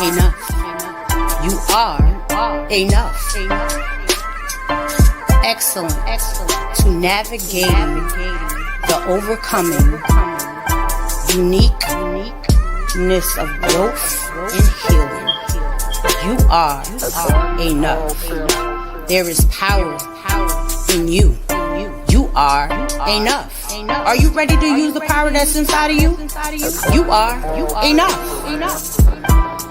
enough. You are enough. Excellent to navigating the overcoming uniqueness of growth and healing. You are enough. There is power in you. You are enough. Are you ready to use the power that's inside of you? You are enough.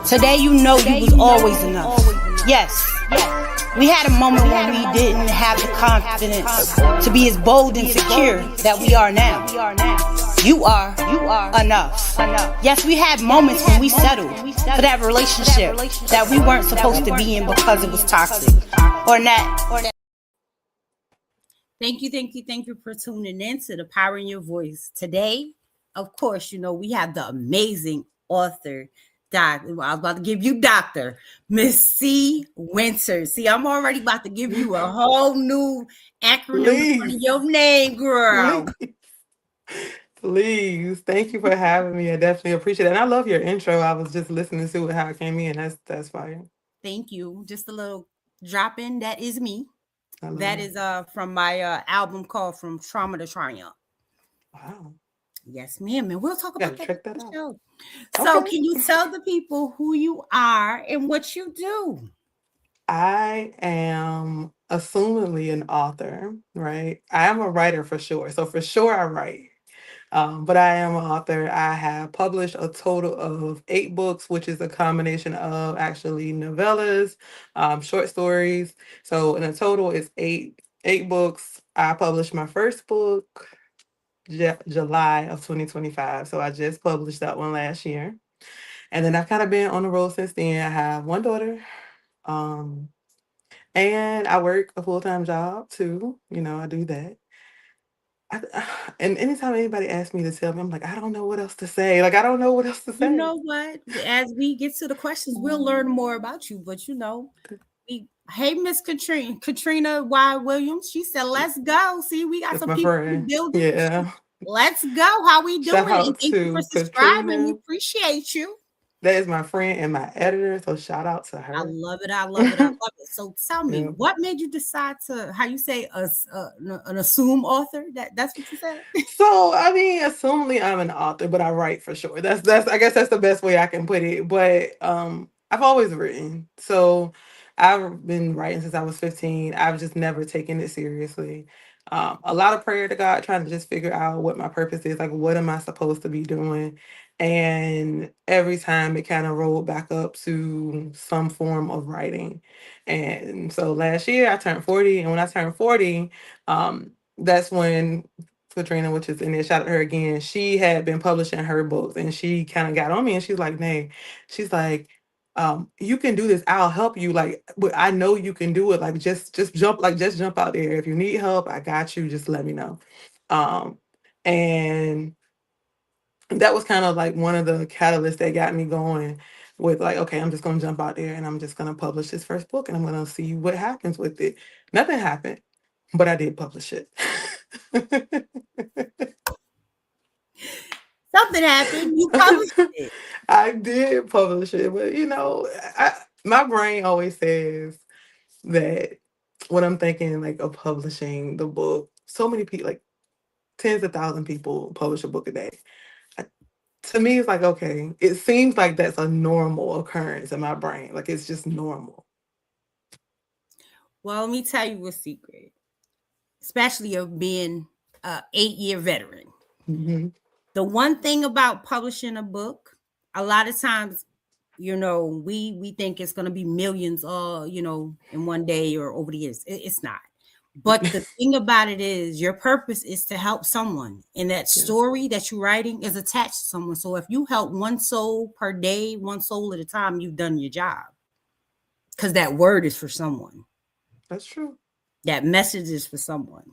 Today you know you was always enough. Yes. We had a moment when we didn't have the confidence to be as bold and secure that we are now. You are enough. Yes, we had moments when we settled for that relationship that we weren't supposed to be in because it was toxic or not. Thank you for tuning in to The Power in Your Voice. Today, of course, we have the amazing author, I was about to give you Dr. Miss C. Wynter. See, I'm already about to give you a whole new acronym for your name, girl. Please. Thank you for having me. I definitely appreciate it. And I love your intro. I was just listening to it, how it came in. That's fire. Thank you. Just a little drop in. That is me. That is from my album called From Trauma to Triumph. Wow. Yes, ma'am. And we'll talk about that. Check that out. Show. So can you tell the people who you are and what you do? I am assumedly an author, right? I am a writer for sure. So for sure I write. But I am an author. I have published a total of 8 books, which is a combination of actually novellas, short stories. So in a total, it's eight books. I published my first book July of 2025. So I just published that one last year. And then I've kind of been on the road since then. I have one daughter. And I work a full-time job too. I do that. And anytime anybody asks me to tell me, I'm like, I don't know what else to say. I don't know what else to say. You know what? As we get to the questions, we'll learn more about you. But hey, Miss Katrina Y. Williams, she said, let's go. See, we got some people in the building. Yeah. Let's go. How we doing? Thank you for subscribing. Katrina. We appreciate you. That is my friend and my editor, so shout out to her. I love it. So tell me, what made you decide to, how you say, an assumed author? That's what you said? So, assumedly I'm an author, but I write for sure. That's I guess that's the best way I can put it. But I've always written. So I've been writing since I was 15. I've just never taken it seriously. A lot of prayer to God, trying to just figure out what my purpose is. What am I supposed to be doing? And every time it kind of rolled back up to some form of writing. And so last year I turned 40. And when I turned 40, that's when Katrina, which is in there, shout out to her again, she had been publishing her books and she kind of got on me and she's like, Nay, she's like, you can do this. I'll help you. But I know you can do it. Just jump, just jump out there. If you need help, I got you. Just let me know. And that was kind of one of the catalysts that got me going with okay, I'm just going to jump out there and I'm just going to publish this first book and I'm going to see what happens with it. Nothing happened, but I did publish it. Something happened. You published it. I did publish it, but my brain always says that when I'm thinking of publishing the book, so many people, tens of thousands of people publish a book a day. To me, it's okay, it seems like that's a normal occurrence in my brain. It's just normal. Well, let me tell you a secret, especially of being an 8-year veteran. Mm-hmm. The one thing about publishing a book, a lot of times, we think it's going to be millions, in one day or over the years. It's not. But the thing about it is your purpose is to help someone. And that story that you're writing is attached to someone. So if you help one soul per day, one soul at a time, you've done your job. Because that word is for someone. That's true. That message is for someone.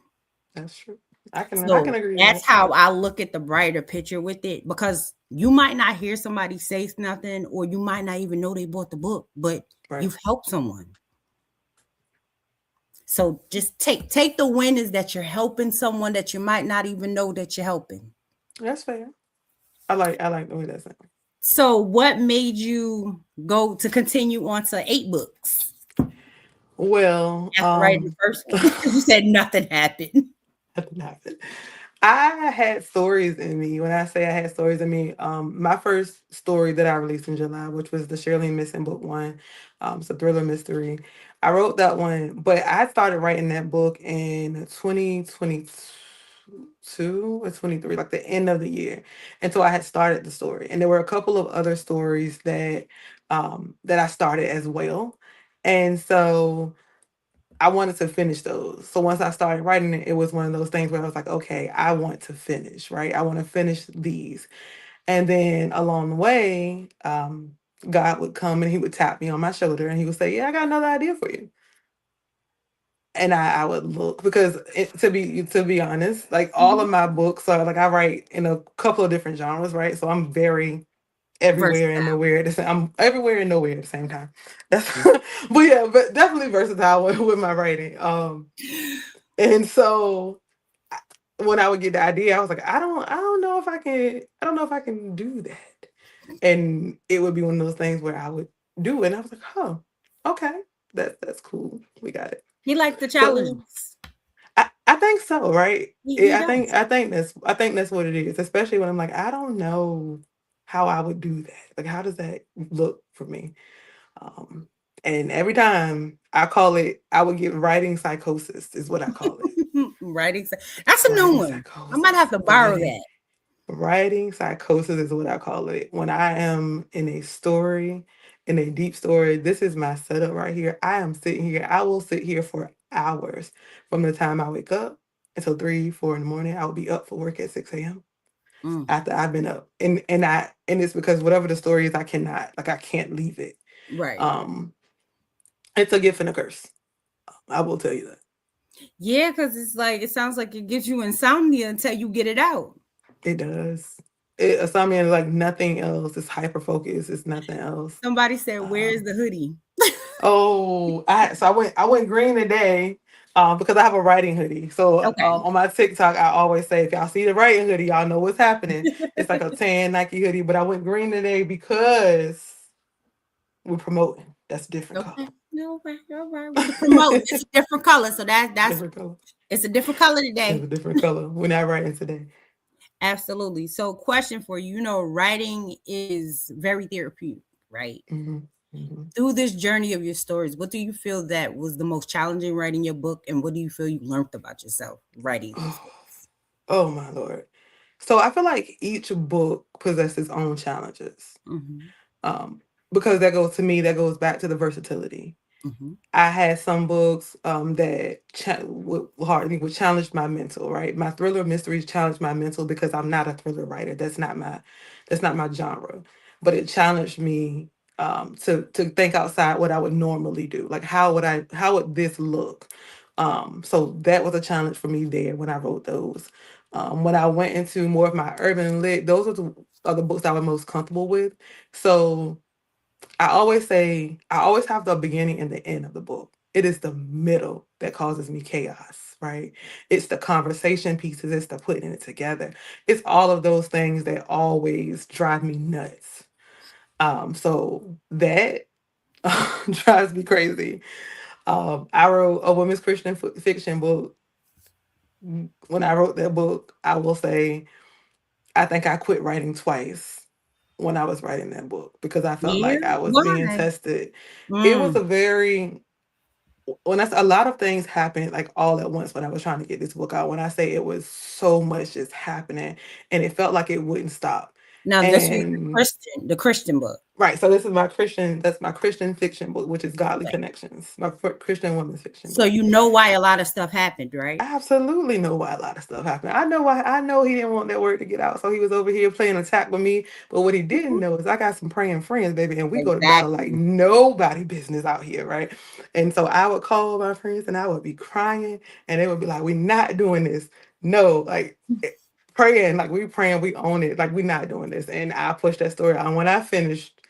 That's true. I can agree. That's how I look at the brighter picture with it, because you might not hear somebody say nothing, or you might not even know they bought the book, but you've helped someone. So just take the win is that you're helping someone that you might not even know that you're helping. That's fair. I like the way that sounds. So, what made you go to continue on to 8 books Well, after writing the first one? Because you said nothing happened. nothing happened. I had stories in me. When I say I had stories in me, my first story that I released in July, which was the Shirley Missing Book One, it's a thriller mystery. I wrote that one, but I started writing that book in 2022 or 23, like the end of the year. And so I had started the story, and there were a couple of other stories that I started as well, and so I wanted to finish those. So once I started writing it, it was one of those things where I was like, okay, I want to finish, right? I want to finish these. And then along the way, God would come and he would tap me on my shoulder and he would say, yeah, I got another idea for you. And I would look because to be honest, like all Mhm. of my books are like I write in a couple of different genres, right? So I'm very everywhere and Versatile. nowhere at the same. I'm everywhere and nowhere at the same time. That's but yeah, but definitely versatile with my writing. And so I when I would get the idea, I was like, I don't know if I don't know if I can do that. And it would be one of those things where I would do it, and I was like, "Oh, okay. That's cool. We got it." He liked the So, challenges. I think so, right? He I think that's what it is, especially when I'm like, "I don't know how I would do that. Like, how does that look for me?" Um, and every time I would get writing psychosis is what I call it. Writing. That's a new Writing one. I might psychosis. have to borrow that. Writing psychosis is what I call it. When I am in a story, in a deep story, this is my setup right here. I am sitting here. I will sit here for hours from the time I wake up until 3, 4 in the morning. I will be up for work at 6 a.m. Mm, after I've been up. And it's because whatever the story is, I can't leave it. right. Um, it's a gift and a curse. I will tell you that. Yeah, because it's like it sounds like it gives you insomnia until you get it out. It does. Insomnia is like nothing else. It's hyper focus. It's nothing else. Somebody said, "Where's Um, the hoodie?" I went green today, because I have a writing hoodie. So Okay. on my TikTok, I always say if y'all see the writing hoodie, y'all know what's happening. It's like a tan Nike hoodie, but I went green today because we're promoting. That's a different color. Okay. All right. All right. We can promote. It's a different color, so that's Different color. it's a different color It's today. a different color. We're not writing today. Absolutely. So, question for you. Writing is very therapeutic, right? Hmm. Hmm. Through this journey of your stories, what do you feel that was the most challenging writing your book, and what do you feel you learned about yourself writing those Oh, books? oh my Lord. So I feel like each book possesses its own challenges. Mm-hmm. Um, because that goes back to the versatility. Mm-hmm. I had some books that would challenge my mental, right? My thriller mysteries challenged my mental because I'm not a thriller writer. That's not my genre. But it challenged me to think outside what I would normally do. Like how would this look? So that was a challenge for me there when I wrote those. When I went into more of my urban lit, those are the books I was most comfortable with. So I always have the beginning and the end of the book. It is the middle that causes me chaos, right? It's the conversation pieces, it's the putting it together. It's all of those things that always drive me nuts. So that drives me crazy. I wrote a women's Christian fiction book. When I wrote that book, I will say I think I quit writing twice when I was writing that book because I felt Yeah. like I was being Why? tested. It was Mm. a very when that's a lot of things happened like all at once when I was trying to get this book out. When I say it was so much just happening and it felt like it wouldn't stop. Now, this was And The Christian book. right, so that's my Christian fiction book, which is Godly Okay. Connections, my Christian women's fiction So book. you know why a lot of stuff happened, right? I absolutely know why a lot of stuff happened. I know why. I know he didn't want that word to get out, so he was over here playing attack with me. But what he didn't Mhm. know is I got some praying friends, baby, and we go to battle like Exactly. nobody business out here, right? And so I would call my friends and I would be crying, and they would be like, "We're not doing this. No, like praying, like we praying, we own it, like we're not doing this." And I pushed that story out. And when I finished,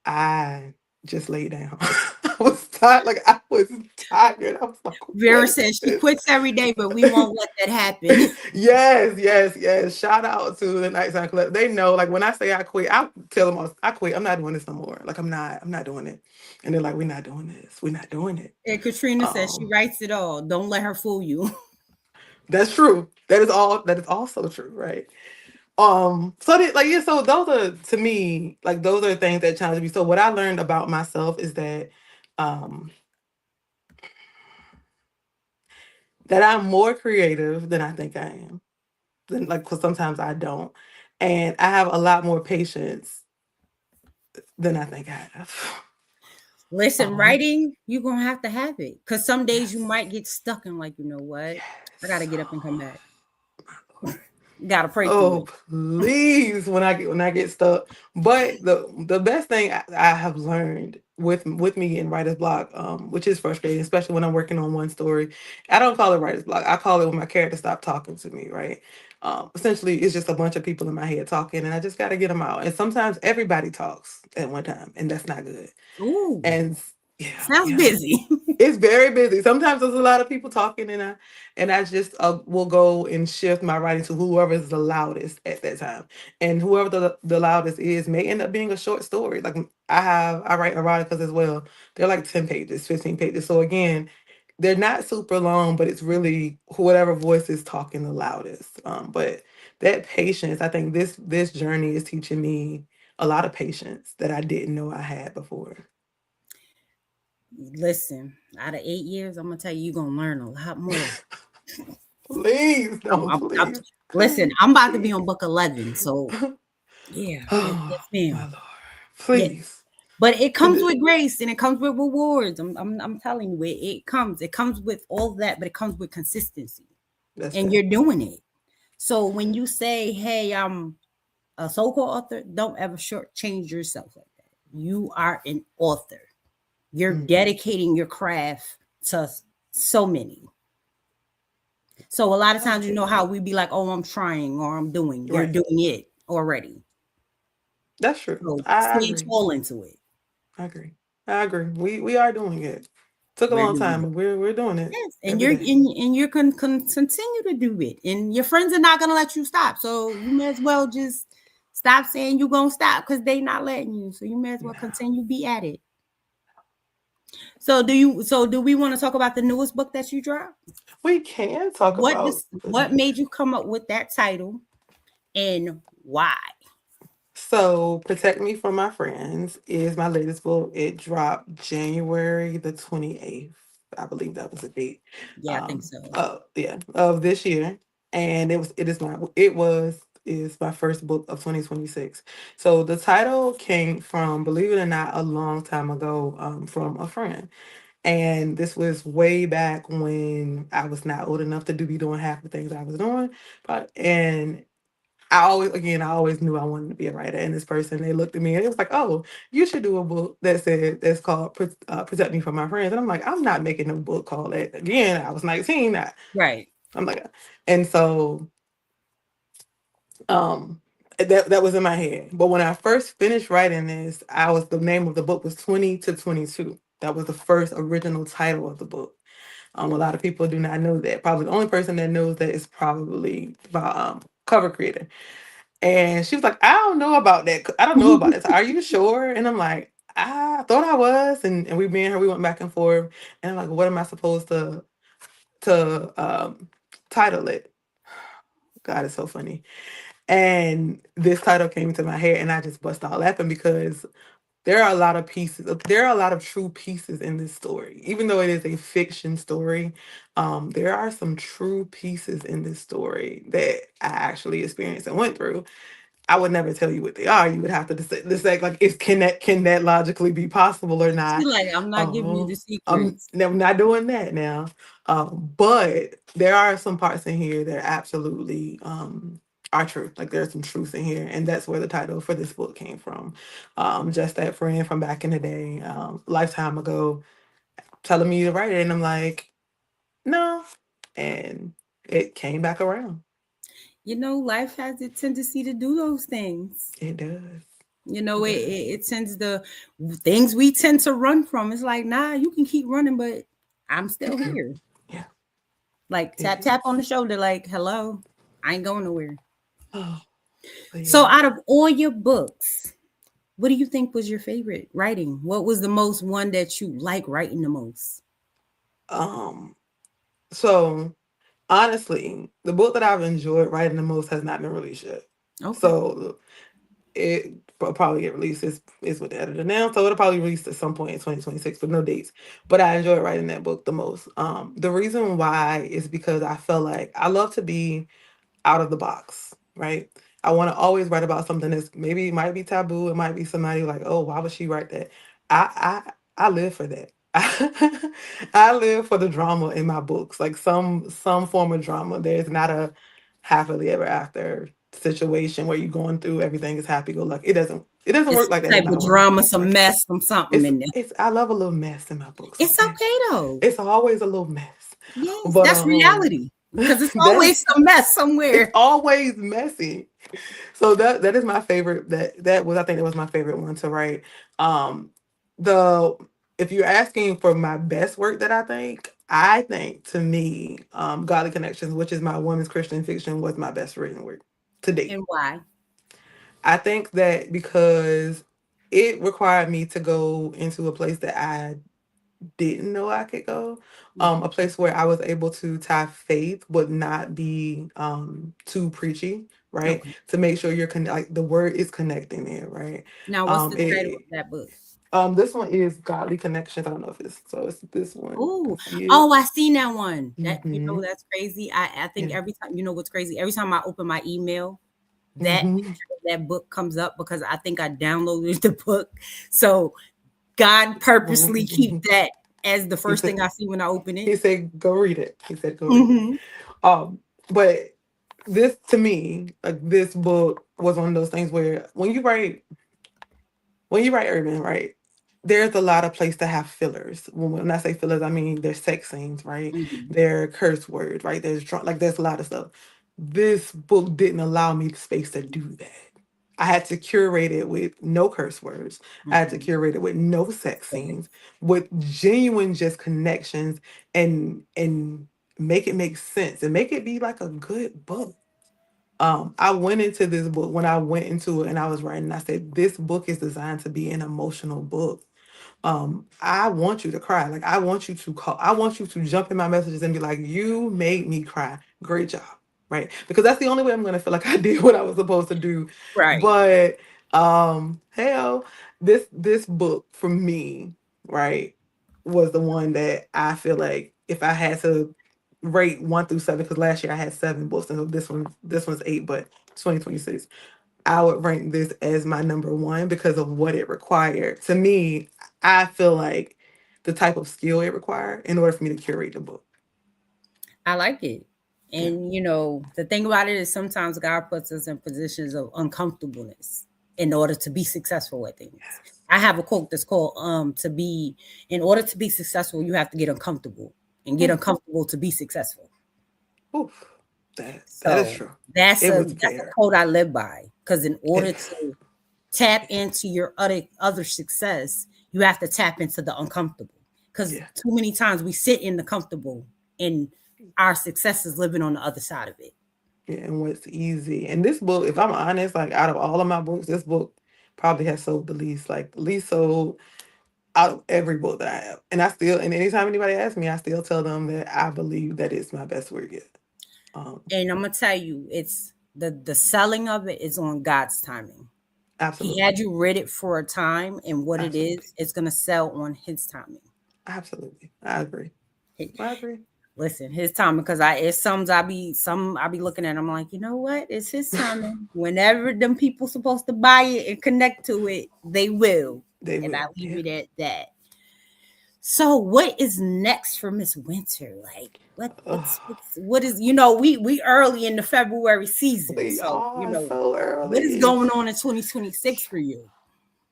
I just laid down. I was tired. Like I was tired. I was like, what Vera is says she this? quits every day, but we won't let that happen. Yes, yes, yes. Shout out to the Nighttime Club. They know, like when I say I quit, I tell them I quit. I'm not doing this no more. Like I'm not doing it. And they're like, we're not doing this. We're not doing it. And Katrina says she Um, writes it all. Don't let her fool you. that's true. That is also true, right? So like yeah, so those are to me, like those are things that challenge me. So what I learned about myself is um that I'm more creative than I think I am. Than like because sometimes I don't. And I have a lot more patience than I think I have. Listen, Um, writing, you're gonna have it. Cause some days you yes. might get stuck and like, you know what? I gotta Yes. get up and come back. Oh, my Lord. Gotta pray through Oh, it. please, when I get stuck. But the best thing I have learned with me in writer's block, which is frustrating, especially when I'm working on one story. I don't call it writer's block. I call it when my character stopped talking to me, right? Essentially, it's just a bunch of people in my head talking, and I just got to get them out. And sometimes everybody talks at one time, and that's not good. Ooh, And yeah, sounds yeah. busy. It's very busy. Sometimes there's a lot of people talking, and I just will go and shift my writing to whoever is the loudest at that time, and whoever the loudest is may end up being a short story. Like I write eroticas as well. They're like 10 pages, 15 pages. So again, they're not super long, but it's really whatever voice is talking the loudest. But that patience, I think this journey is teaching me a lot of patience that I didn't know I had before. Listen, out of 8 years, I'm gonna tell you, you're gonna learn a lot more. Please I'm, don't, I'm, I'm please, listen, I'm about to be please. on book 11, so yeah, yes, Oh my ma'am. Lord. Yeah, Please. but it And comes with grace and it comes with rewards. I'm telling you, it comes with all that, but it comes with consistency, that's and that. you're doing it. So when you say, "Hey, I'm a so-called author," don't ever shortchange yourself like that. You are an author. You're Mhm. dedicating your craft to so many. So a lot of I times, you know agree. how we be like, "Oh, I'm trying," or "I'm doing." You're Right. doing it already. That's true. So I stay agree. tall into it. I agree. I agree. We are doing it. Took a We're long doing time, it. but we're doing it Yes, and every you're day. and you can continue to do it, and your friends are not gonna let you stop. So you may as well just stop saying you're gonna stop because they not letting you. So you may as well No. continue be at it. So do you? So do we want to talk about the newest book that you dropped? We can talk about What made you come up with that title and why? so Protect Me from My Friends is my latest book. It dropped January the 28th. I believe that was the date. Yeah, I think so. Yeah, of this year. And it was is my first book of 2026. So the title came from, believe it or not, a long time ago, from a friend. And this was way back when I was not old enough to be doing half the things I was doing. And I always knew I wanted to be a writer. And this person, they looked at me and it was like, "Oh, you should do a book that's called Protect Me from My Friends." And I'm like, "I'm not making a book called that." Again, I was 19. Right. I'm like, and so um, that was in my head. But when I first finished writing this, the name of the book was 20 to 22. That was the first original title of the book. A lot of people do not know that. Probably the only person that knows that is probably my cover creator. And she was like, "I don't know about that. I don't know about this. Are you sure?" And I'm like, "I thought I was." And me and her, we went back and forth. And I'm like, "What am I supposed to title it?" God, it's so funny. And this title came to my head, and I just bust out laughing because there are a lot of true pieces in this story. Even though it is a fiction story, there are some true pieces in this story that I actually experienced and went through. I would never tell you what they are. You would have to decide like, is can that logically be possible or She not? like, I'm not giving you the I'm secrets. no, not doing that now. But there are some parts in here that absolutely are true. Like there's some truth in here, and that's where the title for this book came from. Just that friend from back in the day, lifetime ago, telling me to write it, and I'm like, no, and it came back around. You know, life has a tendency to do those things. It does. Very. It tends to things we tend to run from. It's like, nah, you can keep running, but I'm still here. Yeah, Like it tap tap on is. the shoulder, like, hello, I ain't going nowhere. Oh, but So yeah. out of all your books, what do you think was your favorite writing? What was the most one that you like writing the most? Um. So honestly, the book that I've enjoyed writing the most has not been released yet. Okay. So it will probably get released. Is with the editor now, so it'll probably release at some point in 2026, but no dates. But I enjoyed writing that book the most. The reason why is because I felt like I love to be out of the box, right? I want to always write about something that's maybe might be taboo. It might be somebody like, oh, why would she write that? I live for that. I live for the drama in my books, like some form of drama. There's not a happily ever after situation where you're going through everything is happy go lucky. It doesn't It's work like some that in type my of world, drama, some right? mess, something It's in there. it's I love a little mess in my books, It's okay? okay though. It's always a little mess. Yes, But that's reality. Because it's that's always some mess it's somewhere. always messy. So that is my favorite. I think that was my favorite one to write. The If you're asking for my best work that I think to me, Godly Connections, which is my women's Christian fiction, was my best written work to date. And why? I think that because it required me to go into a place that I didn't know I could go. A Mhm. place where I was able to tie faith but not be too preachy, right? Okay. To make sure like the word is connecting there, right? Now, what's the title of that book? This one is Godly Connections. I don't know if it's this one. I Oh, see it. oh, I seen that one. That Mm-hmm. that's crazy. I think Yeah. every time what's crazy. Every time I open my email, that Mm-hmm. that book comes up because I think I downloaded the book. So God purposely keep that as the he first said thing I see when I open it. he said go read it. He said go read it. Hmm. But this to me, like this book was one of those things where when you write urban, right, there's a lot of place to have fillers. When I say fillers, I mean there's sex scenes, right? Hmm. There are curse words, right? There's a lot of stuff. This book didn't allow me the space to do that. I had to curate it with no curse words. I had to Hmm. curate it with no sex scenes, with genuine just connections and make it make sense and make it be like a good book. I went into this book when I went into it and I was writing, I said, this book is designed to be an emotional book. I want you to cry. Like I want you to call. I want you to jump in my messages and be like, "You made me cry. Great job." Right? Because that's the only way I'm gonna feel like I did what I was supposed to do. Right. But hell, this book for me, right, was the one that I feel like if I had to rate 1 through 7, because last year I had 7 books, and so this one's 8, but 2026. I would rank this as my number one because of what it required. To me, I feel like the type of skill it required in order for me to curate the book. I like it. Yeah, And the thing about it is sometimes God puts us in positions of uncomfortableness in order to be successful at things. I have a quote that's called to be in order to be successful, you have to get uncomfortable and get Mm, uncomfortable to be successful. oof, that is So true. that's It a was that's a there. quote I live by. Because in order It, to tap into your other success, you have to tap into the uncomfortable. Because yeah, too many times we sit in the comfortable and our success is living on the other side of it. yeah, and what's easy. And this book, if I'm honest, like out of all of my books, this book probably has sold the least, like least sold out of every book that I have. And anytime anybody asks me, I still tell them that I believe that it's my best work yet. Um, And I'm gonna tell you, it's the selling of it is on God's timing. He Absolutely, had you read it for a time, and what it absolutely, is, it's gonna sell on His timing. absolutely. I agree. I agree. Listen, his timing, because it's some I be looking at. I'm like, you know what? It's his timing. Whenever them people supposed to buy it and connect to it, they will. They And I will. leave Yeah. it at that. So, what is next for Miss Winter? Like, Ugh, what is we early in the February season, we so are so what is early. going on in 2026 for you?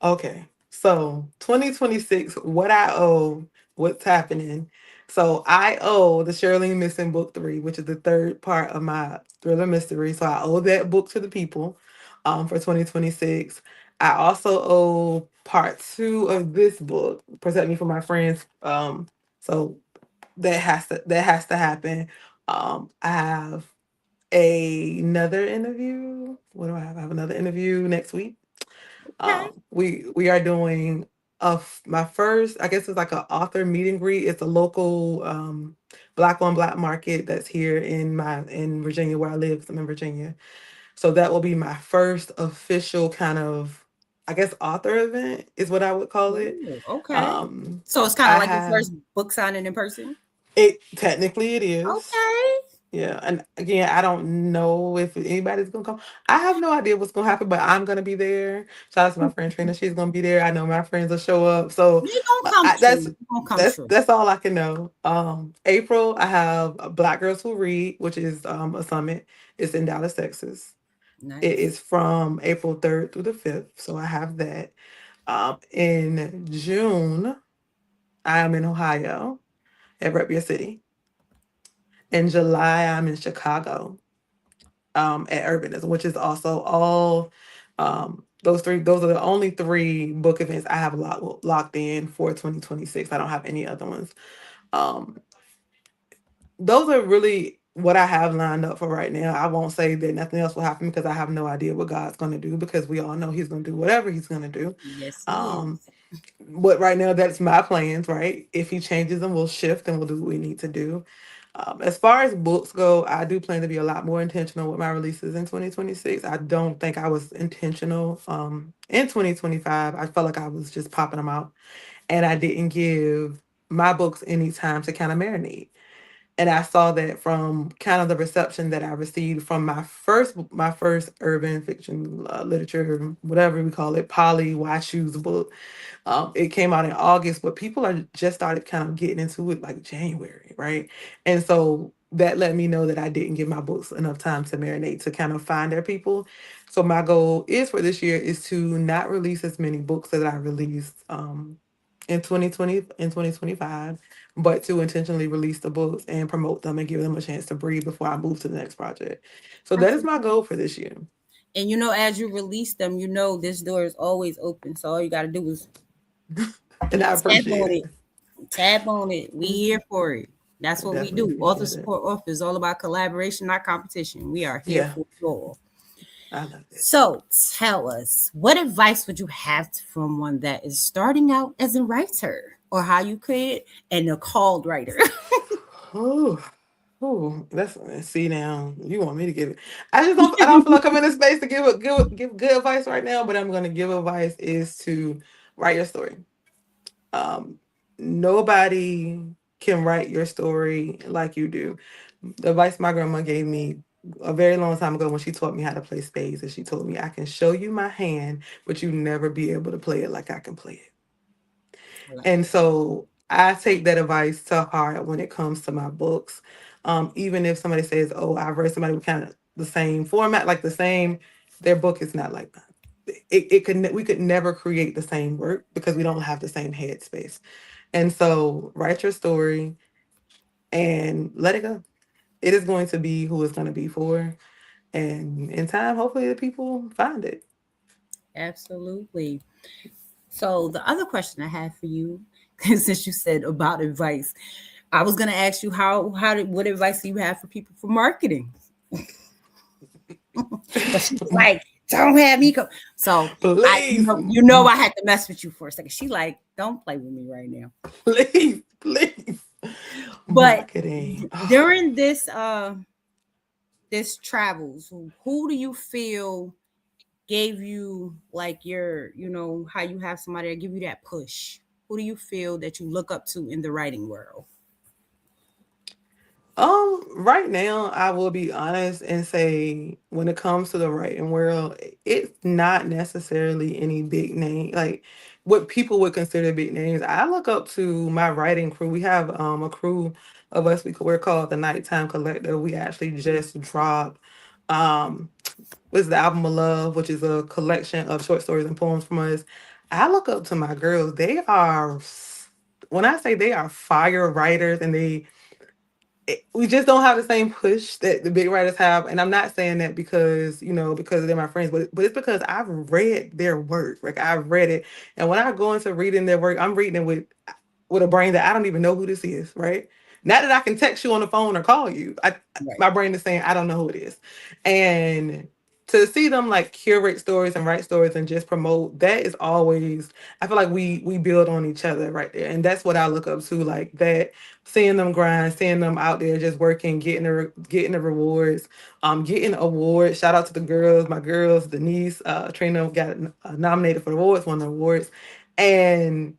Okay. So 2026, what I owe, what's happening. So I owe the Shirley Missing Book 3, which is the third part of my thriller mystery. So I owe that book to the people for 2026. I also owe part two of this book, Protect Me from My Friends. So that has to happen. I have another interview. What do I have? I have another interview next week. Okay. We are doing my first, I guess it's like an author meet and greet. It's a local black on black market that's here in Virginia where I live. 'Cause I'm in Virginia. So that will be my first official kind of, I guess, author event is what I would call it. Ooh, okay. Um, So it's kind of I like your have first book signing in person. it technically it is. Okay. Yeah, and again, I don't know if anybody's gonna come. I have no idea what's gonna happen, but I'm gonna be there. Shout out to my friend Trina; she's gonna be there. I know my friends will show up, so They gonna come that's true. They gonna come that's true. that's all I can know. April, I have Black Girls Who Read, which is a summit. It's in Dallas, Texas. It Nice. is from April 3rd through the 5th, so I have that. In June, I am in Ohio at Rep Your City. In July, I'm in Chicago at Urbanism, which is also all those three. Those are the only three book events I have locked in for 2026. I don't have any other ones. Um, those are really what I have lined up for right now. I won't say that nothing else will happen because I have no idea what God's going to do because we all know He's going to do whatever He's going to do. Yes, he Um, is. but right now, that's my plans, right? If He changes them, we'll shift and we'll do what we need to do. As far as books go, I do plan to be a lot more intentional with my releases in 2026. I don't think I was intentional in 2025. I felt like I was just popping them out and I didn't give my books any time to kind of marinate. And I saw that from kind of the reception that I received from my first urban fiction literature, whatever we call it, Polly Why Choose book. It came out in August, but people are just started kind of getting into it like January, right? And so that let me know that I didn't give my books enough time to marinate to kind of find their people. So my goal is for this year is to not release as many books as I released in 2020 and 2025, but to intentionally release the books and promote them and give them a chance to breathe before I move to the next project. So that is my Absolutely. goal for this year. And as you release them, this door is always open. So all you gotta do is And I tap appreciate on it. it. Tap on it. We here for it. That's I what we definitely do. Author appreciate it. support office is all about collaboration, not competition. We are here Yeah, for you all. I love it. So tell us, what advice would you have from one that is starting out as a writer, or how you could and a called writer? Oh, oh, that's see now. You want me to give it? I don't feel like I'm in a space to give good advice right now. But I'm gonna give advice is to write your story. Um, Nobody can write your story like you do. The advice my grandma gave me a very long time ago when she taught me how to play spades, and she told me I can show you my hand, but you never be able to play it like I can play it. I like And that. so I take that advice to heart when it comes to my books. Even if somebody says, "Oh, I've read somebody with kind of the same format, like the same," their book is not like that. We could never create the same work because we don't have the same headspace. And so write your story and let it go. It is going to be who it's going to be for. And in time, hopefully the people find it. Absolutely. So the other question I have for you, since you said about advice, I was gonna ask you what advice do you have for people for marketing? But she was like, don't have me come. So I Please, I had to mess with you for a second. She like, don't play with me right now. please, please. But Marketing. Oh. during this travels, who do you feel gave you like how you have somebody that give you that push? Who do you feel that you look up to in the writing world? Right now, I will be honest and say when it comes to the writing world, it's not necessarily any big name, like what people would consider big names. I look up to my writing crew. We have a crew of us. We're called the Nighttime Collective. We actually just dropped um was the album of love, which is a collection of short stories and poems from us. I look up to my girls. When I say they are fire writers and we just don't have the same push that the big writers have. And I'm not saying that because, because they're my friends, but it's because I've read their work. Like I've read it. And when I go into reading their work, I'm reading it with a brain that I don't even know who this is, right? Not that I can text you on the phone or call you. Right. My brain is saying I don't know who it is. And to see them like curate stories and write stories and just promote, that is always, I feel like we build on each other right there. And that's what I look up to, like that, seeing them grind, seeing them out there just working, getting the rewards, getting awards. Shout out to the girls, my girls, Denise, Trina got nominated for the awards, won the awards. And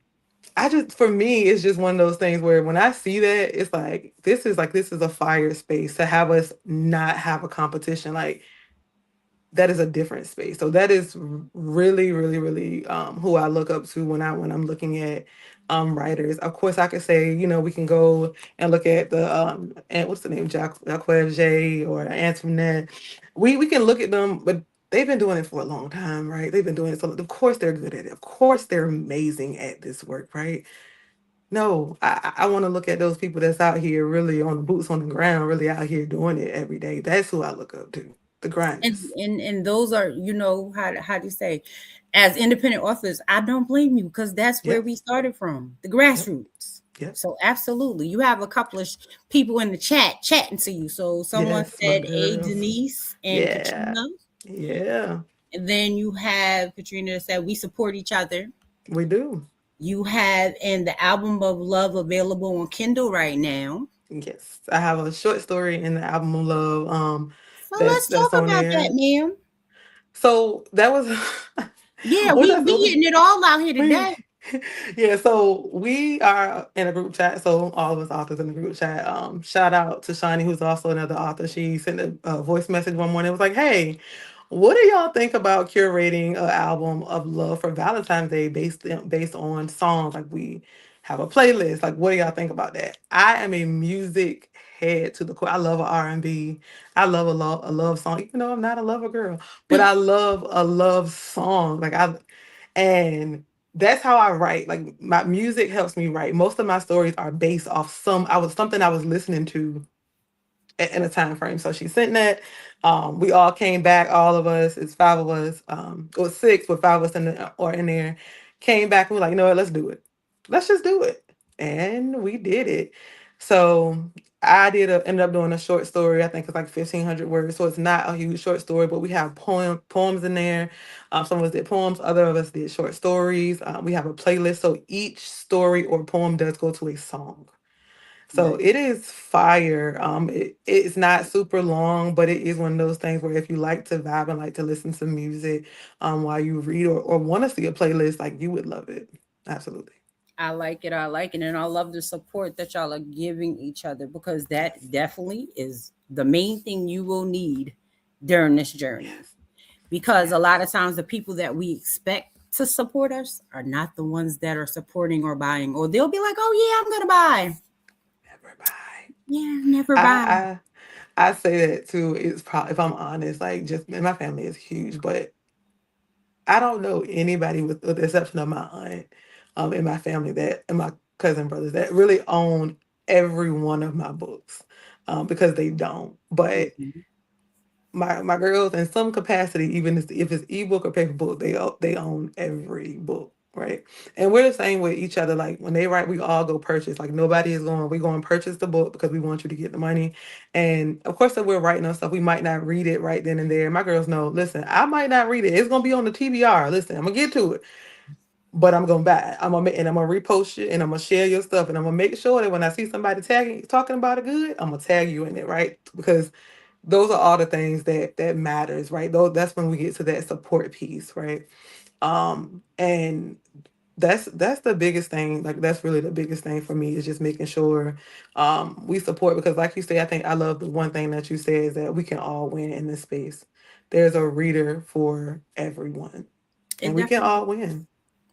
for me, it's just one of those things where when I see that, it's this is a fire space to have us not have a competition. Like that is a different space. So that is really, really, really who I look up to when I'm looking at writers. Of course, I could say, we can go and look at the and what's the name, Jacques J or Antoinette. We can look at them, but they've been doing it for a long time, right? They've been doing it, so of course they're good at it. Of course they're amazing at this work, right? No, I want to look at those people that's out here really on the boots on the ground, really out here doing it every day. That's who I look up to, the and grinders. and those are, how do you say, as independent authors, I don't blame you, because that's where Yep, we started from, the yep, grassroots. yep. So absolutely, you have a couple of people in the chat chatting to you. So someone Yes, my said, "Hey, girls. Denise and Yeah, Katrina," yeah, and then you have Katrina that said, "We support each other." we do. You have "And the Album of Love" available on Kindle right now. Yes, I have a short story in the album of love. So That's let's talk on about that, there. ma'am. So that was Yeah, what we that's getting it all out here we today. yeah, so we are in a group chat. So all of us authors in the group chat. Shout out to Shani, who's also another author. She sent a voice message one morning. It was like, "Hey, what do y'all think about curating an album of love for Valentine's Day based on songs? Like we have a playlist. Like, what do y'all think about that?" I am a music head to the core. I love a R&B. I love a love song, even though I'm not a lover girl, but I love a love song. And that's how I write. Like my music helps me write. Most of my stories are based off something I was listening to in a time frame. So she sent that. We all came back, all of us, it's five of us. It was six, but five of us in there. Came back and we're like, you know what, let's do it. Let's just do it. And we did it. So ended up doing a short story. I think it's like 1,500 words. So it's not a huge short story, but we have poems in there. Some of us did poems, other of us did short stories. We have a playlist. So each story or poem does go to a song. So Nice. it is fire. It's not super long, but it is one of those things where if you like to vibe and like to listen to music while you read or want to see a playlist, like you would love it. Absolutely. I like it. I like it. And I love the support that y'all are giving each other, because that Yes. definitely is the main thing you will need during this journey. Yes. Because a lot Yes. of times the people that we expect to support us are not the ones that are supporting or buying, or they'll be like, "Oh yeah, I'm gonna buy." Never mind. Yeah, never buy. I I say that too. It's probably, if I'm honest, like just and my family is huge, but I don't know anybody with the exception of my aunt, in my family that and my cousin brothers that really own every one of my books, because they don't. But Mhm. my girls, in some capacity, even if it's ebook or paper book, they own every book, right? And we're the same with each other. Like when they write, we all go purchase. Like nobody is going. We go and purchase the book because we want you to get the money. And of course, if we're writing on stuff, we might not read it right then and there. My girls know. Listen, I might not read it. It's gonna be on the TBR. Listen, I'm gonna get to it, but I'm gonna buy it. I'm gonna repost it and I'm gonna share your stuff and I'm gonna make sure that when I see somebody tagging talking about it good, I'm gonna tag you in it, right? Because those are all the things that matters, right? Though that's when we get to that support piece, right? And that's the biggest thing. Like that's really the biggest thing for me is just making sure we support, because like you say, I think I love the one thing that you said is that we can all win in this space. There's a reader for everyone and It we can definitely, all win.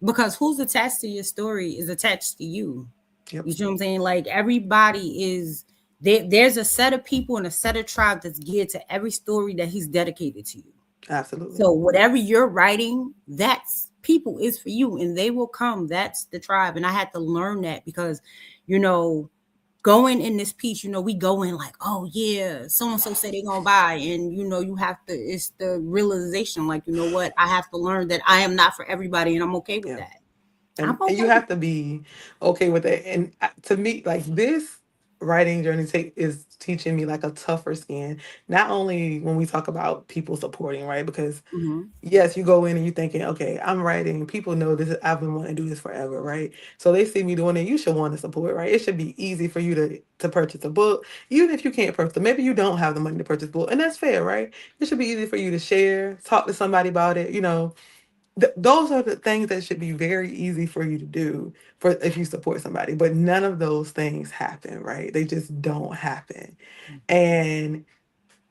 because who's attached to your story is attached to you. Yep, You see what I'm saying? Like everybody is there. There's a set of people and a set of tribe that's geared to every story that he's dedicated to you. absolutely. So whatever you're writing, that's people is for you, and they will come. That's the tribe. And I had to learn that because, you know, going in this piece, we go in like, oh yeah, so and so say they're gonna buy, and you have to. It's the realization, like, you know what, I have to learn that I am not for everybody, and I'm okay with Yeah. that. I'm And you okay with have to be okay with it. And to me, like this writing journey is teaching me like a tougher skin. Not only when we talk about people supporting, right? Because it. yes, you go in and you're thinking, okay, I'm writing. People know this. I've been wanting to do this forever, right? So they see me doing it. You should want to support, right? It should be easy for you to purchase a book, even if you can't purchase it. Maybe you don't have the money to purchase a book, and that's fair, right? It should be easy for you to share, talk to somebody about it. Those are the things that should be very easy for you to do for if you support somebody. But none of those things happen, right? They just don't happen. And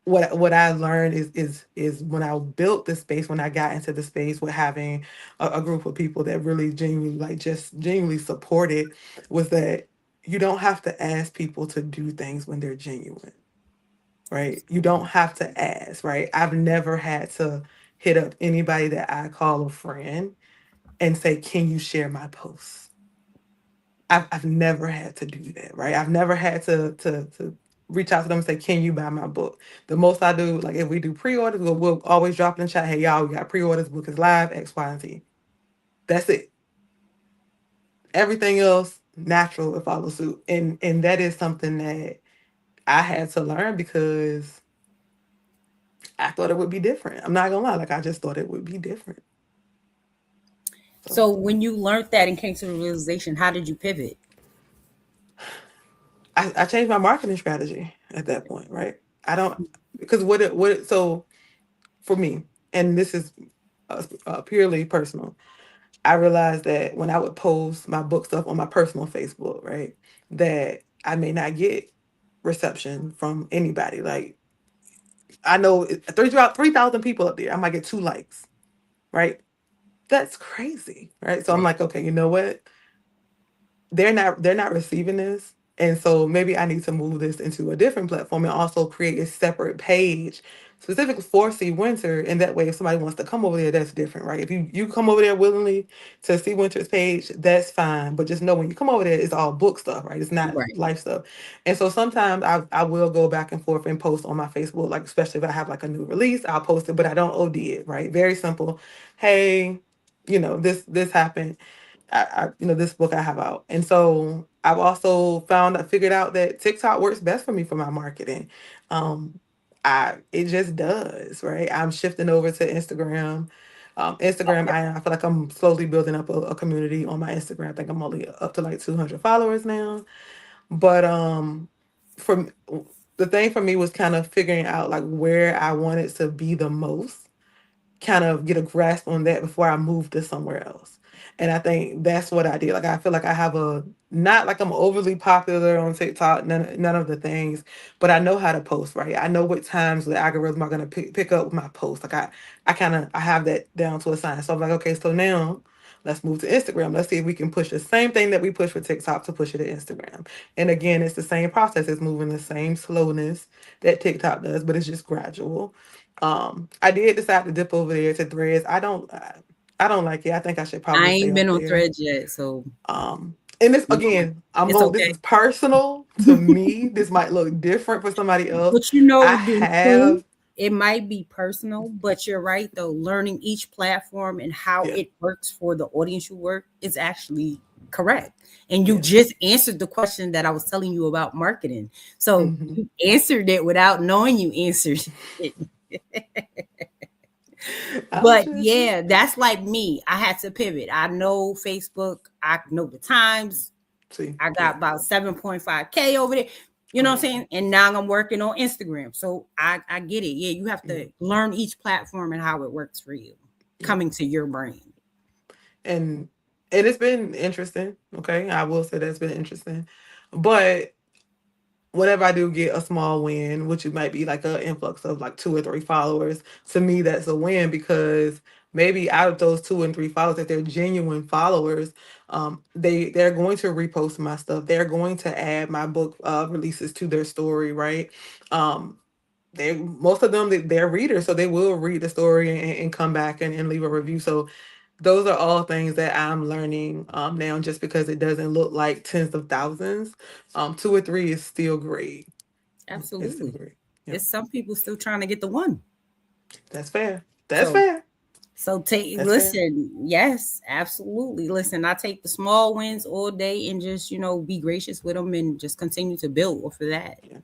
what I learned is when I built the space, when I got into the space with having a group of people that really genuinely, like, just genuinely supported, was that you don't have to ask people to do things when they're genuine, right? You don't have to ask, right? I've never had to hit up anybody that I call a friend and say, can you share my posts? I've never had to do that, right? I've never had to reach out to them and say, can you buy my book? The most I do, like if we do pre-orders, we'll always drop in the chat, hey y'all, we got pre-orders, book is live, X, Y, and Z. That's it. Everything else, natural, it follows suit. And that is something that I had to learn because I thought it would be different. I'm not gonna lie, like I just thought it would be different. So So when you learned that and came to the realization, how did you pivot? I changed my marketing strategy at that point, right? I don't because so for me, and this is purely personal. I realized that when I would post my book stuff on my personal Facebook, right, that I may not get reception from anybody. Like I know 3,000 people up there, I might get 2 likes, right? That's crazy, right? So I'm Right. like, okay, you know what? They're not receiving this, and so maybe I need to move this into a different platform and also create a separate page specifically for see Winter, and that way if somebody wants to come over there, that's different, right? If you come over there willingly to see Winter's page, that's fine, but just know when you come over there, it's all book stuff, right? It's not Right. life stuff. And so sometimes I will go back and forth and post on my Facebook, like especially if I have like a new release, I'll post it, but I don't OD it, right? Very simple. Hey, this happened. This book I have out. And so I figured out that TikTok works best for me for my marketing. Um, it just does, right? I'm shifting over to Instagram. Instagram, I feel like I'm slowly building up a community on my Instagram. I think I'm only up to like 200 followers now. But from the thing for me was kind of figuring out like where I wanted to be the most, kind of get a grasp on that before I move to somewhere else. And I think that's what I did. Like I feel like I have not like I'm overly popular on TikTok, none of the things, but I know how to post, right? I know what times the algorithm are gonna pick up my post. Like I have that down to a science. So I'm like, okay, so now let's move to Instagram. Let's see if we can push the same thing that we push for TikTok to push it to Instagram. And again, it's the same process. It's moving the same slowness that TikTok does, but it's just gradual. I did decide to dip over there to Threads. I don't like it. I think I should I probably stay ain't been off on there. Threads yet, so And this no, again, it's this okay. is personal to me. This might look different for somebody else. But you know I the truth, have, it might be personal, but you're right though. Learning each platform and how yeah, it works for the audience you work is actually correct. And you yeah. just answered the question that I was telling you about marketing. So Hmm. you answered it without knowing you answered it. I'm But just yeah, that's like me. I had to pivot. I know Facebook, I know the times. see, I yeah, got about 7.5K over there. You know what I'm right, saying? And now I'm working on Instagram. So I get it. Yeah, you have yeah, to learn each platform and how it works for you, yeah. coming to your brain. And it's been interesting. Okay, I will say that's been interesting, but whenever I do get a small win, which it might be like an influx of like 2 or 3 followers, to me that's a win because maybe out of those 2 and 3 followers, if they're genuine followers, they're going to repost my stuff. They're going to add my book releases to their story, right? Um, most of them they're readers, so they will read the story and come back and leave a review. So those are all things that I'm learning now, just because it doesn't look like tens of thousands. Two or three is still great. It's still Absolutely. great. Yeah, It's some people still trying to get the one. that's fair. That's So fair. take That's fair. listen, yes, absolutely. Listen, I take the small wins all day and just, be gracious with them and just continue to build off of that. Yeah,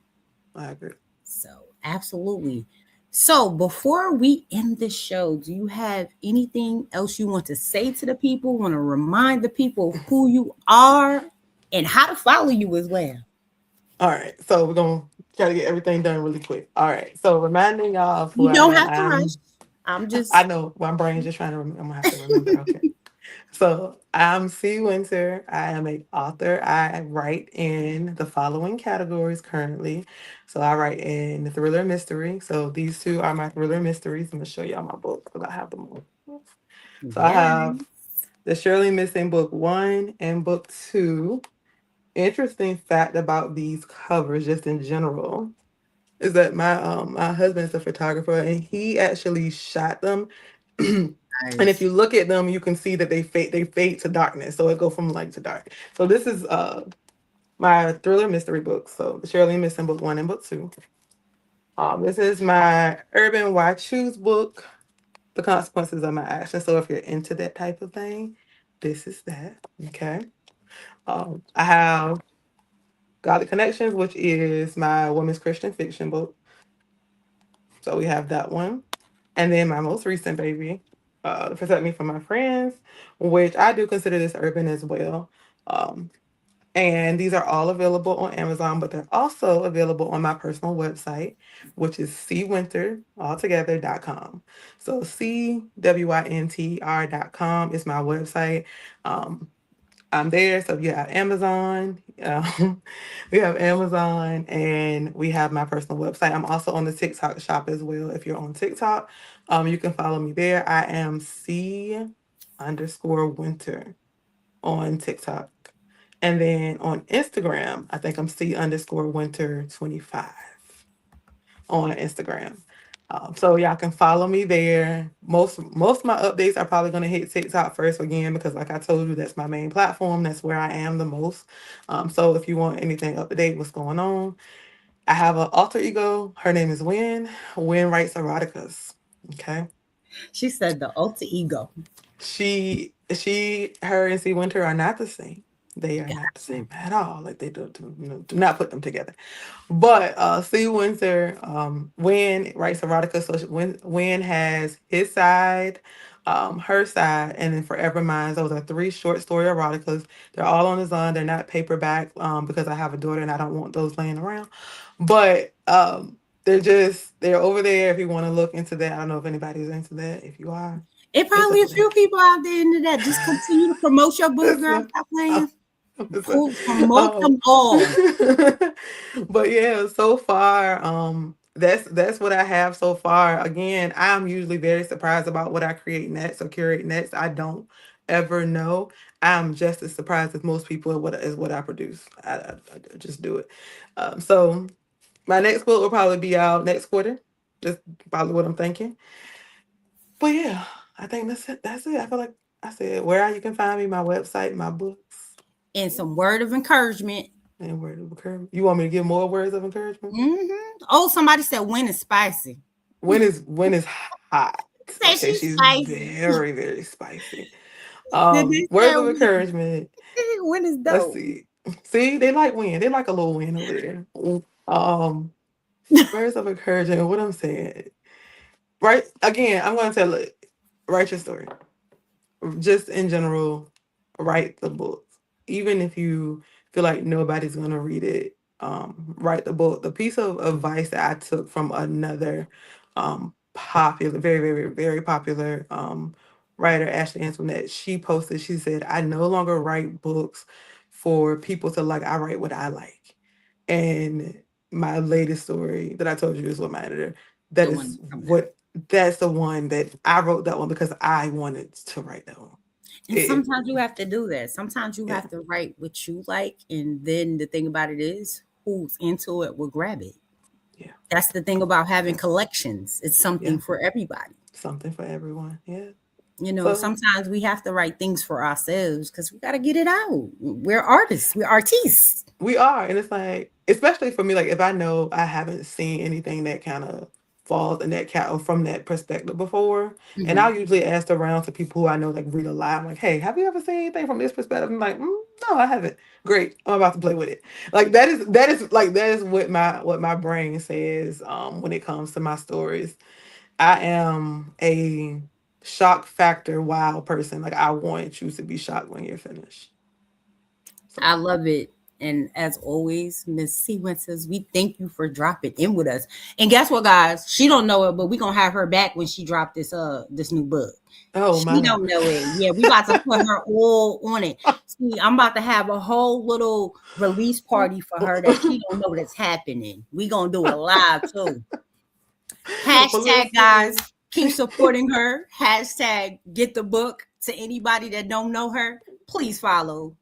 I agree. So, absolutely. So, before we end the show, do you have anything else you want to say to the people? Want to remind the people of who you are and how to follow you as well? All right, so we're gonna try to get everything done really quick. All right, so reminding y'all of who You I don't am. have to rush. I'm I just know my brain's just trying to. I'm gonna have to remember. Okay. So I'm C. Wynter. I am an author. I write in the following categories currently. So I write in the thriller mystery. So these two are my thriller mysteries. I'm gonna show y'all my book because I have them all. So I yeah. have the Shirley Missing book 1 and book 2. Interesting fact about these covers, just in general, is that my husband's a photographer and he actually shot them. And if Nice. you look at them, you can see that they fade to darkness. So it go from light to dark. So this is my thriller mystery book. So the Shirley Missing book 1 and book 2. This is my Urban Why Choose book, The Consequences of My Actions. So if you're into that type of thing, this is that. Okay. I have Godly Connections, which is my women's Christian fiction book. So we have that one. And then my most recent baby, Protect Me from My Friends, which I do consider this urban as well. Um, and these are all available on Amazon, but they're also available on my personal website, which is cwinter.com. So CWYNTR.com is my website. Um, I'm there. So you have Amazon. We have Amazon and we have my personal website. I'm also on the TikTok shop as well. If you're on TikTok, you can follow me there. I am C_Wynter on TikTok. And then on Instagram, I think I'm C_Wynter25 on Instagram. So y'all can follow me there. Most of my updates are probably gonna hit TikTok first again because, like I told you, that's my main platform. That's where I am the most. So if you want anything up to date, what's going on, I have an alter ego. Her name is Wyn. Wyn writes eroticas. Okay. She said the alter ego. Her and C. Winter are not the same. They are not the Gotcha. same at all. Like they do not put them together. But C. Winter, Wyn writes erotica. So Wyn has his side, her side, and then Forever Minds. Those are three short story eroticas. They're all on Amazon. They're not paperback because I have a daughter and I don't want those laying around. But they're over there if you want to look into that. I don't know if anybody's into that. If you are, It it's probably up a there. few people out there into that. Just continue to promote your book, girl. Listen, Stop uh, playing. listen, Promote um, them all. but yeah, so far, that's what I have so far. Again, I'm usually very surprised about what I create next or curate next. I don't ever know. I'm just as surprised as most people at what I produce. I just do it. So my next book will probably be out next quarter. That's probably what I'm thinking. But yeah, I think that's it. That's it. I feel like I said where you can find me, my website, my books, And some word of encouragement. and word of encouragement. You want me to give more words of encouragement? Oh, somebody said when is spicy. When is hot. Said Okay, she's she's spicy. very, very spicy. Then they Words said of encouragement. when is Let's dope. see. See, they like win. They like a little win over there. Um, words of encouragement. What I'm saying. Right again, I'm gonna tell it. Write your story. Just in general, write the book. Even if you feel like nobody's gonna read it, write the book. The piece of advice that I took from another popular, very, very, very popular writer, Ashley Antoinette, she posted, she said, I no longer write books for people to like, I write what I like. And my latest story that I told you is what my editor, that The one is that's coming out. what that's the one that I wrote that one because I wanted to write that one. And It, sometimes you have to do that. Sometimes you yeah, have to write what you like, and then the thing about it is, who's into it will grab it. yeah, That's the thing about having collections. It's yeah. something for everybody. Something for everyone. Yeah. You know, So sometimes we have to write things for ourselves because we got to get it out. We're artists. We're artistes. we are, and it's like, especially for me, like if I know I haven't seen anything that kind of falls in that cat or from that perspective before, and Mhm. I'll usually ask around to people who I know like read a lot. I'm like, hey, have you ever seen anything from this perspective? I'm like, no, I haven't. Great, I'm about to play with it. Like that is what my brain says when it comes to my stories. I am a shock factor wow person. Like I want you to be shocked when you're finished. I So love it. And as always, Miss C says, we thank you for dropping in with us. And guess what, guys? She don't know it, but we gonna have her back when she dropped this new book. oh She my. don't know it. Yeah, we about to put her all on it. See, I'm about to have a whole little release party for her that she don't know that's happening. We gonna do it live too. Well, Hashtag guys, listen. keep supporting her. Hashtag get the book to anybody that don't know her. Please follow.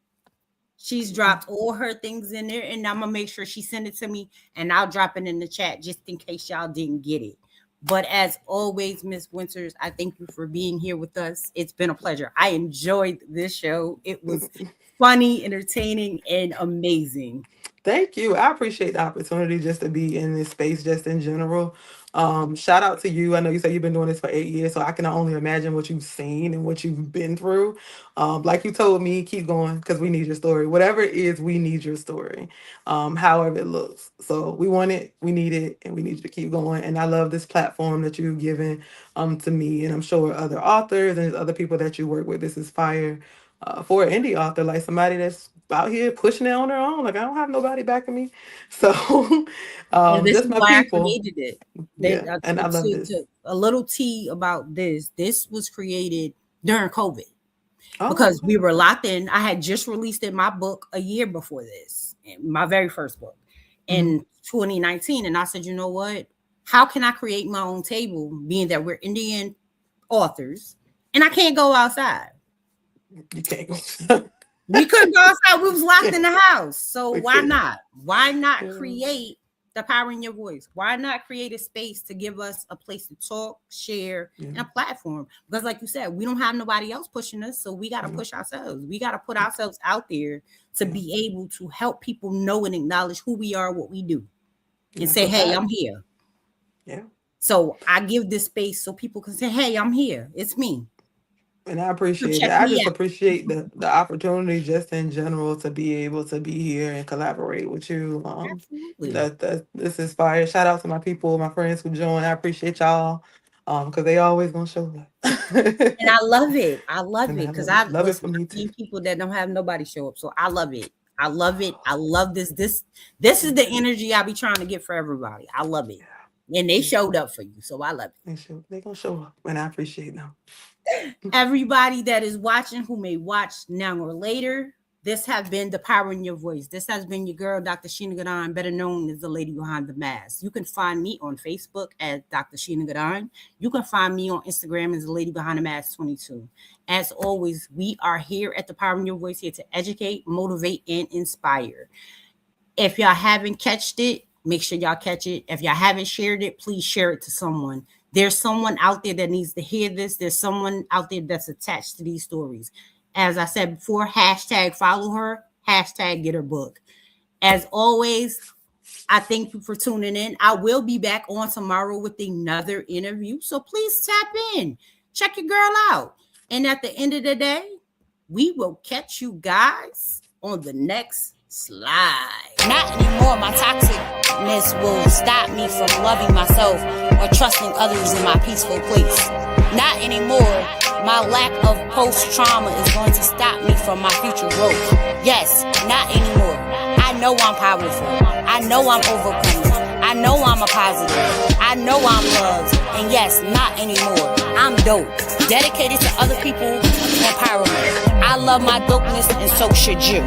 She's dropped all her things in there, and I'm gonna make sure she send it to me, and I'll drop it in the chat just in case y'all didn't get it. But as always, Miss Winters, I thank you for being here with us. It's been a pleasure. I enjoyed this show. It was funny, entertaining, and amazing. Thank you. I appreciate the opportunity just to be in this space, just in general. Shout out to you. I know you said you've been doing this for 8 years, so I can only imagine what you've seen and what you've been through. Like you told me, keep going because we need your story. Whatever it is, we need your story. However it looks. So we want it, we need it, and we need you to keep going. And I love this platform that you've given to me, and I'm sure other authors and other people that you work with. This is fire for an indie author, like somebody that's out here pushing it on their own. Like I don't have nobody backing me, so And this just is my why I people. created it. Yeah, and I love this. A little tea about this. This was created during COVID Oh, because we were locked in. I had just released in my book a year before this, my very first book mhm. in 2019. And I said, you know what? How can I create my own table, being that we're Indian authors and I can't go outside? You can't go. We couldn't go outside. We was locked in the house. So We why couldn't. not? Why not Yeah. create the power in your voice? Why not create a space to give us a place to talk, share, and a platform? Because like you said, we don't have nobody else pushing us. So we got to push ourselves. We got to put ourselves out there to be able to help people know and acknowledge who we are, what we do, and That's say, a hey, fact. I'm here. Yeah. So I give this space so people can say, hey, I'm here. It's me. And I appreciate it. Check I me just out. appreciate the opportunity just in general to be able to be here and collaborate with you. Absolutely. That this is fire. Shout out to my people, my friends who joined. I appreciate y'all. Because they always gonna show up. And I love it. I love And it I because love it for me I've too. seen people that don't have nobody show up. So I love it. I love it. I love this. This is the energy I be trying to get for everybody. I love it. And they showed up for you. So I love it. They gonna show up, and I appreciate them. Everybody that is watching who may watch now or later, this has been the power in your voice. This has been your girl, Dr. Sheena Gadan, better known as the lady behind the mask. You can find me on Facebook as Dr. Sheena Gadan. You can find me on Instagram as the lady behind the mask 22. As always, we are here at the power in your voice, here to educate, motivate, and inspire. If y'all haven't catched it, make sure y'all catch it. If y'all haven't shared it, please share it to someone. There's someone out there that needs to hear this. There's someone out there that's attached to these stories. As I said before, hashtag follow her, hashtag get her book. As always, I thank you for tuning in. I will be back on tomorrow with another interview. So please tap in, check your girl out. And at the end of the day, we will catch you guys on the next slide. Not anymore. My toxicness will stop me from loving myself or trusting others in my peaceful place. Not anymore. My lack of post-trauma is going to stop me from my future growth. Yes, not anymore. I know I'm powerful. I know I'm overcoming. I know I'm a positive. I know I'm loved. And yes, not anymore. I'm dope. Dedicated to other people, empowerment. I love my dopeness, and so should you.